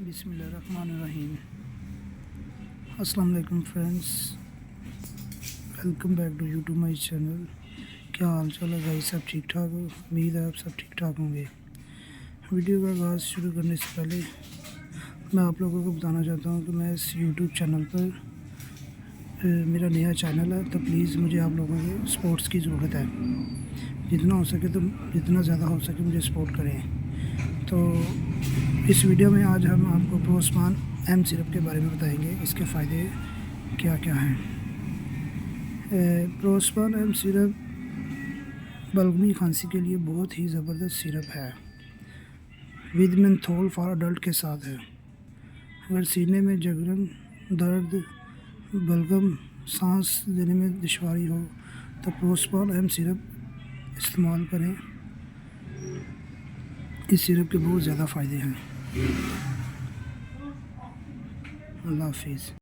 बिस्मिल्लाहिर्रहमानिर्रहीम। अस्सलाम वालेकुम friends, welcome back to YouTube my channel. क्या हाल चाल है भाई, सब ठीक ठाक हो? उम्मीद है आप सब ठीक ठाक होंगे। वीडियो का आगाज़ शुरू करने से पहले मैं आप लोगों को बताना चाहता हूँ कि मैं इस यूट्यूब चैनल पर मेरा नया चैनल है, तो प्लीज़ मुझे आप लोगों के सपोर्ट्स की ज़रूरत है। जितना हो सके तो जितना ज़्यादा हो सके मुझे सपोर्ट करें। तो इस वीडियो में आज हम आपको प्रोस्पान एम सिरप के बारे में बताएंगे, इसके फ़ायदे क्या क्या हैं। प्रोस्पान एम सिरप बलगमी खांसी के लिए बहुत ही ज़बरदस्त सिरप है। विद मेंथोल फॉर अडल्ट के साथ है। अगर सीने में जगरन, दर्द, बलगम, सांस लेने में दुश्वारी हो तो प्रोस्पान एम सिरप इस्तेमाल करें। इस सिरप के बहुत ज़्यादा फ़ायदे हैं। अल्लाह हाफिज़।